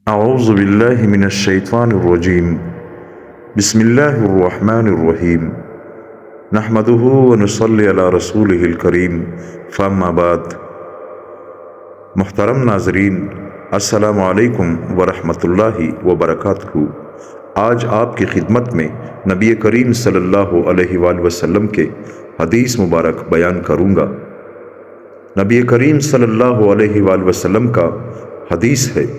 اعوذ باللہ من الشیطان الرجیم بسم اللہ الرحمن الرحیم نحمدہ ونصلی علی رسولہ الکریم فاما بعد۔ محترم ناظرین، السلام علیکم ورحمۃ اللہ وبرکاتہ۔ آج آپ کی خدمت میں نبی کریم صلی اللہ علیہ وآلہ وسلم کے حدیث مبارک بیان کروں گا۔ نبی کریم صلی اللہ علیہ وآلہ وسلم کا حدیث ہے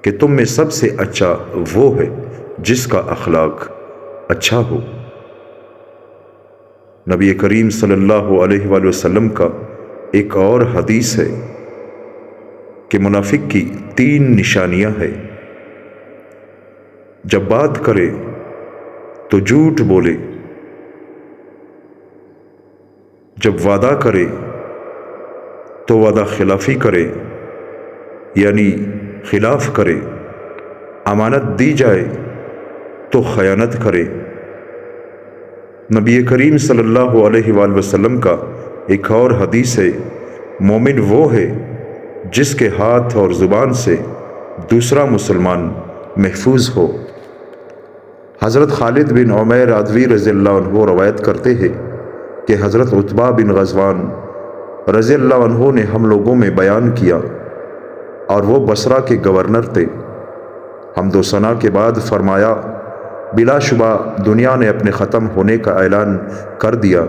کہ تم میں سب سے اچھا وہ ہے جس کا اخلاق اچھا ہو۔ نبی کریم صلی اللہ علیہ وآلہ وسلم کا ایک اور حدیث ہے کہ منافق کی 3 نشانیاں ہیں۔ جب بات کرے تو جھوٹ بولے، جب وعدہ کرے تو وعدہ خلافی کرے، یعنی خلاف کرے، امانت دی جائے تو خیانت کرے۔ نبی کریم صلی اللہ علیہ وآلہ وسلم کا ایک اور حدیث ہے، مومن وہ ہے جس کے ہاتھ اور زبان سے دوسرا مسلمان محفوظ ہو۔ حضرت خالد بن عمیر عدوی رضی اللہ عنہ روایت کرتے ہیں کہ حضرت عتبہ بن غزوان رضی اللہ عنہ نے ہم لوگوں میں بیان کیا، اور وہ بصرہ کے گورنر تھے۔ حمد و ثنا کے بعد فرمایا، بلا شبہ دنیا نے اپنے ختم ہونے کا اعلان کر دیا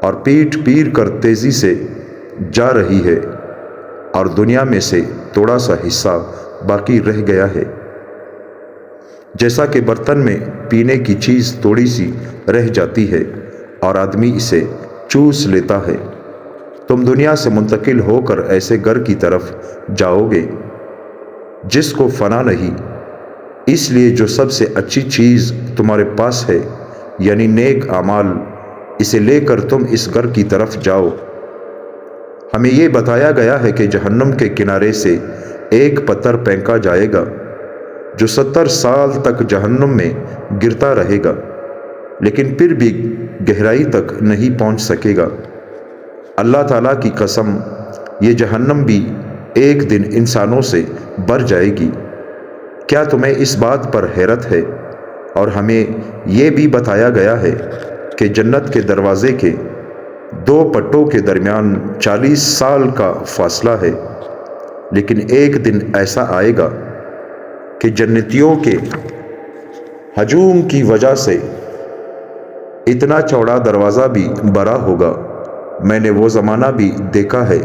اور پیٹ پیر کر تیزی سے جا رہی ہے، اور دنیا میں سے تھوڑا سا حصہ باقی رہ گیا ہے، جیسا کہ برتن میں پینے کی چیز تھوڑی سی رہ جاتی ہے اور آدمی اسے چوس لیتا ہے۔ تم دنیا سے منتقل ہو کر ایسے گھر کی طرف جاؤ گے جس کو فنا نہیں، اس لیے جو سب سے اچھی چیز تمہارے پاس ہے، یعنی نیک اعمال، اسے لے کر تم اس گھر کی طرف جاؤ۔ ہمیں یہ بتایا گیا ہے کہ جہنم کے کنارے سے ایک پتھر پھینکا جائے گا جو 70 سال تک جہنم میں گرتا رہے گا، لیکن پھر بھی گہرائی تک نہیں پہنچ سکے گا۔ اللہ تعالیٰ کی قسم، یہ جہنم بھی ایک دن انسانوں سے بھر جائے گی۔ کیا تمہیں اس بات پر حیرت ہے؟ اور ہمیں یہ بھی بتایا گیا ہے کہ جنت کے دروازے کے 2 پٹوں کے درمیان 40 سال کا فاصلہ ہے، لیکن ایک دن ایسا آئے گا کہ جنتیوں کے ہجوم کی وجہ سے اتنا چوڑا دروازہ بھی بھرا ہوگا۔ میں نے وہ زمانہ بھی دیکھا ہے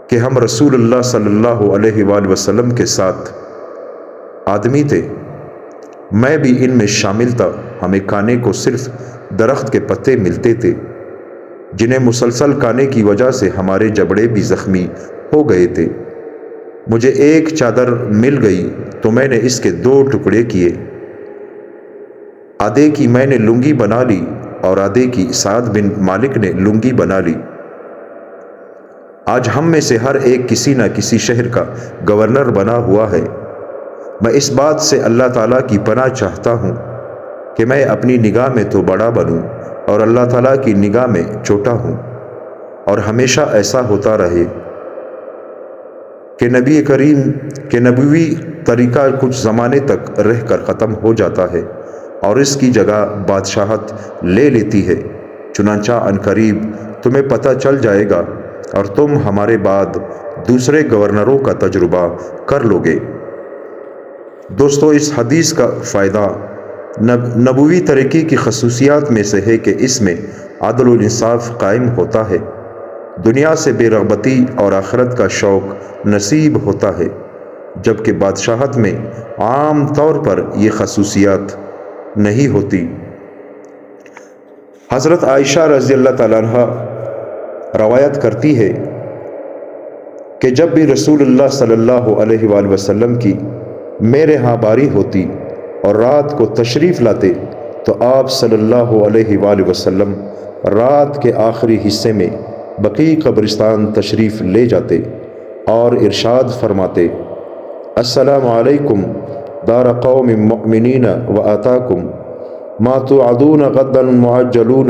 کہ ہم رسول اللہ صلی اللہ علیہ وآلہ وسلم کے ساتھ آدمی تھے، میں بھی ان میں شامل تھا۔ ہمیں کھانے کو صرف درخت کے پتے ملتے تھے، جنہیں مسلسل کھانے کی وجہ سے ہمارے جبڑے بھی زخمی ہو گئے تھے۔ مجھے ایک چادر مل گئی تو میں نے اس کے 2 ٹکڑے کیے، آدھے کی میں نے لنگی بنا لی اور آدھے کی سعد بن مالک نے لنگی بنا لی۔ آج ہم میں سے ہر ایک کسی نہ کسی شہر کا گورنر بنا ہوا ہے۔ میں اس بات سے اللہ تعالیٰ کی پناہ چاہتا ہوں کہ میں اپنی نگاہ میں تو بڑا بنوں اور اللہ تعالیٰ کی نگاہ میں چھوٹا ہوں، اور ہمیشہ ایسا ہوتا رہے کہ نبی کریم کے نبوی طریقہ کچھ زمانے تک رہ کر ختم ہو جاتا ہے اور اس کی جگہ بادشاہت لے لیتی ہے۔ چنانچہ عنقریب تمہیں پتہ چل جائے گا اور تم ہمارے بعد دوسرے گورنروں کا تجربہ کر لو گے۔ دوستو، اس حدیث کا فائدہ نبوی طریقے کی خصوصیات میں سے ہے کہ اس میں عدل و انصاف قائم ہوتا ہے، دنیا سے بے رغبتی اور آخرت کا شوق نصیب ہوتا ہے، جبکہ بادشاہت میں عام طور پر یہ خصوصیات نہیں ہوتی۔ حضرت عائشہ رضی اللہ تعالیٰ عنہ روایت کرتی ہے کہ جب بھی رسول اللہ صلی اللہ علیہ وآلہ وسلم کی میرے ہاں باری ہوتی اور رات کو تشریف لاتے تو آپ صلی اللہ علیہ وآلہ وسلم رات کے آخری حصے میں بقیع قبرستان تشریف لے جاتے اور ارشاد فرماتے، السلام علیکم دار قوم مؤمنین وآتاکم ما توعدون غدا معجلون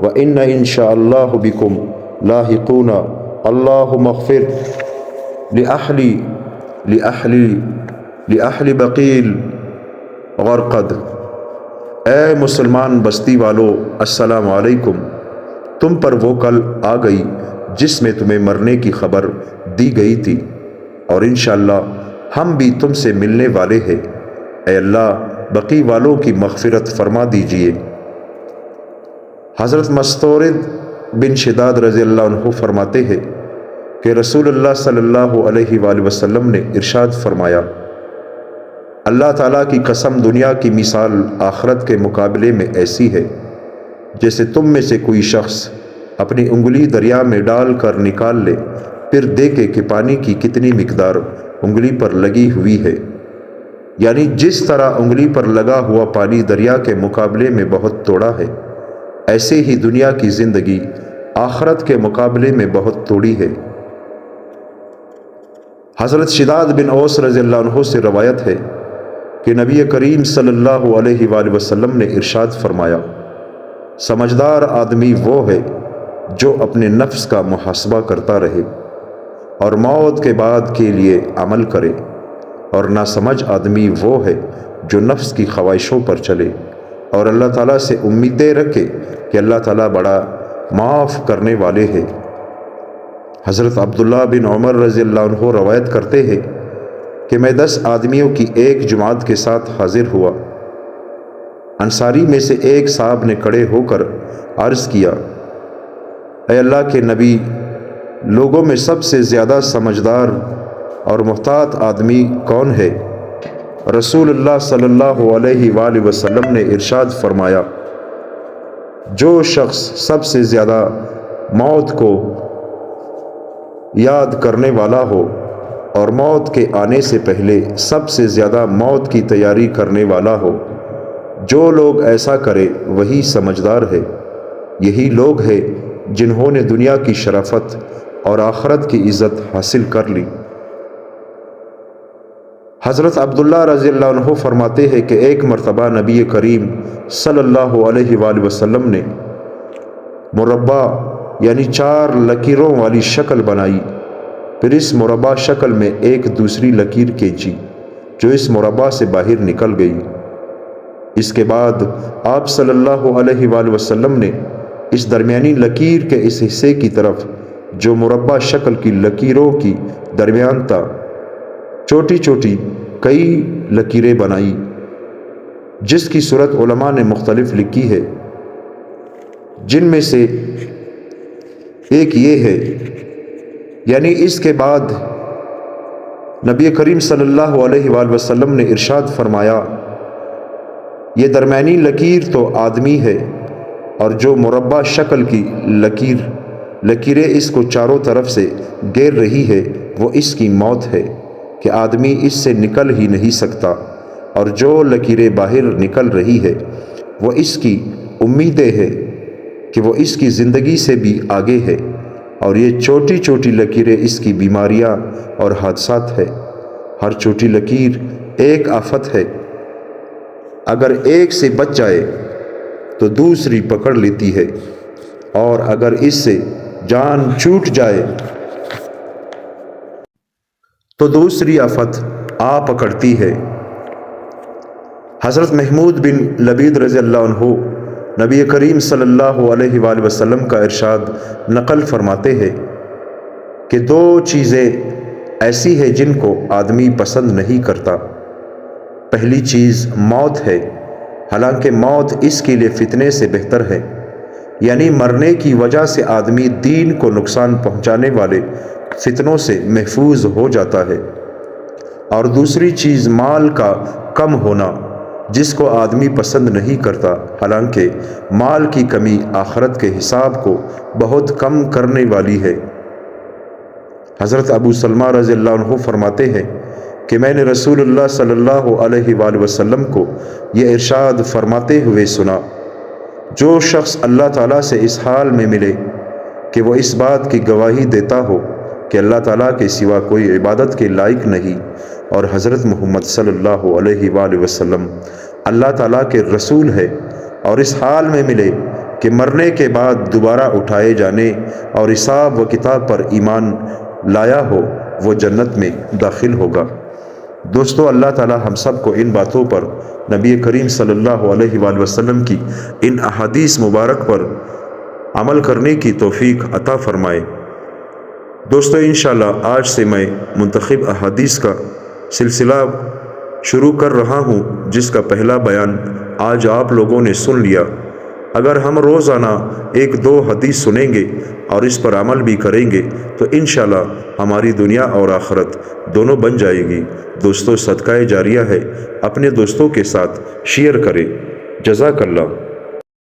وإن إن شاء الله بكم لاحقون اللهم اغفر لأهل لأہل بقیل غرقد، اے مسلمان بستی والو السلام علیکم، تم پر وہ کل آ گئی جس میں تمہیں مرنے کی خبر دی گئی تھی، اور انشاءاللہ ہم بھی تم سے ملنے والے ہیں، اے اللہ بقی والوں کی مغفرت فرما دیجئے۔ حضرت مستورد بن شداد رضی اللہ عنہ فرماتے ہیں کہ رسول اللہ صلی اللہ علیہ وآلہ وسلم نے ارشاد فرمایا، اللہ تعالیٰ کی قسم دنیا کی مثال آخرت کے مقابلے میں ایسی ہے جیسے تم میں سے کوئی شخص اپنی انگلی دریا میں ڈال کر نکال لے، پھر دیکھے کہ پانی کی کتنی مقدار انگلی پر لگی ہوئی ہے، یعنی جس طرح انگلی پر لگا ہوا پانی دریا کے مقابلے میں بہت تھوڑا ہے، ایسے ہی دنیا کی زندگی آخرت کے مقابلے میں بہت تھوڑی ہے۔ حضرت شداد بن اوس رضی اللہ عنہ سے روایت ہے کہ نبی کریم صلی اللہ علیہ وآلہ وسلم نے ارشاد فرمایا، سمجھدار آدمی وہ ہے جو اپنے نفس کا محاسبہ کرتا رہے اور موت کے بعد کے لیے عمل کرے، اور ناسمجھ آدمی وہ ہے جو نفس کی خواہشوں پر چلے اور اللہ تعالیٰ سے امیدیں رکھے کہ اللہ تعالیٰ بڑا معاف کرنے والے ہیں۔ حضرت عبداللہ بن عمر رضی اللہ عنہ روایت کرتے ہیں کہ میں 10 آدمیوں کی ایک جماعت کے ساتھ حاضر ہوا۔ انصاری میں سے ایک صاحب نے کھڑے ہو کر عرض کیا، اے اللہ کے نبی، لوگوں میں سب سے زیادہ سمجھدار اور محتاط آدمی کون ہے؟ رسول اللہ صلی اللہ علیہ وآلہ وسلم نے ارشاد فرمایا، جو شخص سب سے زیادہ موت کو یاد کرنے والا ہو اور موت کے آنے سے پہلے سب سے زیادہ موت کی تیاری کرنے والا ہو، جو لوگ ایسا کرے وہی سمجھدار ہے۔ یہی لوگ ہیں جنہوں نے دنیا کی شرافت اور آخرت کی عزت حاصل کر لی۔ حضرت عبداللہ رضی اللہ عنہ فرماتے ہیں کہ ایک مرتبہ نبی کریم صلی اللہ علیہ وآلہ وسلم نے مربع یعنی 4 لکیروں والی شکل بنائی، پھر اس مربع شکل میں ایک دوسری لکیر کھینچی جو اس مربع سے باہر نکل گئی۔ اس کے بعد آپ صلی اللہ علیہ وآلہ وسلم نے اس درمیانی لکیر کے اس حصے کی طرف جو مربع شکل کی لکیروں کی درمیان تھا، چھوٹی چھوٹی کئی لکیریں بنائی، جس کی صورت علماء نے مختلف لکھی ہے، جن میں سے ایک یہ ہے، یعنی اس کے بعد نبی کریم صلی اللہ علیہ وآلہ وسلم نے ارشاد فرمایا، یہ درمیانی لکیر تو آدمی ہے، اور جو مربع شکل کی لکیریں اس کو چاروں طرف سے گھیر رہی ہے وہ اس کی موت ہے کہ آدمی اس سے نکل ہی نہیں سکتا، اور جو لکیریں باہر نکل رہی ہے وہ اس کی امیدیں ہے کہ وہ اس کی زندگی سے بھی آگے ہے، اور یہ چھوٹی چھوٹی لکیریں اس کی بیماریاں اور حادثات ہے۔ ہر چھوٹی لکیر ایک آفت ہے، اگر ایک سے بچ جائے تو دوسری پکڑ لیتی ہے، اور اگر اس سے جان چھوٹ جائے تو دوسری آفت آ پکڑتی ہے۔ حضرت محمود بن لبید رضی اللہ عنہ نبی کریم صلی اللہ علیہ وآلہ وسلم کا ارشاد نقل فرماتے ہیں کہ 2 چیزیں ایسی ہیں جن کو آدمی پسند نہیں کرتا۔ پہلی چیز موت ہے، حالانکہ موت اس کے لیے فتنے سے بہتر ہے، یعنی مرنے کی وجہ سے آدمی دین کو نقصان پہنچانے والے فتنوں سے محفوظ ہو جاتا ہے۔ اور دوسری چیز مال کا کم ہونا، جس کو آدمی پسند نہیں کرتا، حالانکہ مال کی کمی آخرت کے حساب کو بہت کم کرنے والی ہے۔ حضرت ابو سلمہ رضی اللہ عنہ فرماتے ہیں کہ میں نے رسول اللہ صلی اللہ علیہ وآلہ وسلم کو یہ ارشاد فرماتے ہوئے سنا، جو شخص اللہ تعالیٰ سے اس حال میں ملے کہ وہ اس بات کی گواہی دیتا ہو کہ اللہ تعالیٰ کے سوا کوئی عبادت کے لائق نہیں، اور حضرت محمد صلی اللہ علیہ وآلہ وسلم اللہ تعالیٰ کے رسول ہے، اور اس حال میں ملے کہ مرنے کے بعد دوبارہ اٹھائے جانے اور حساب و کتاب پر ایمان لایا ہو، وہ جنت میں داخل ہوگا۔ دوستو، اللہ تعالی ہم سب کو ان باتوں پر، نبی کریم صلی اللہ علیہ وآلہ وسلم کی ان احادیث مبارک پر عمل کرنے کی توفیق عطا فرمائے۔ دوستو، انشاءاللہ آج سے میں منتخب احادیث کا سلسلہ شروع کر رہا ہوں، جس کا پہلا بیان آج آپ لوگوں نے سن لیا۔ اگر ہم روزانہ 1-2 حدیث سنیں گے اور اس پر عمل بھی کریں گے تو انشاءاللہ ہماری دنیا اور آخرت دونوں بن جائے گی۔ دوستو، صدقہ جاریہ ہے، اپنے دوستوں کے ساتھ شیئر کریں۔ جزاک اللہ۔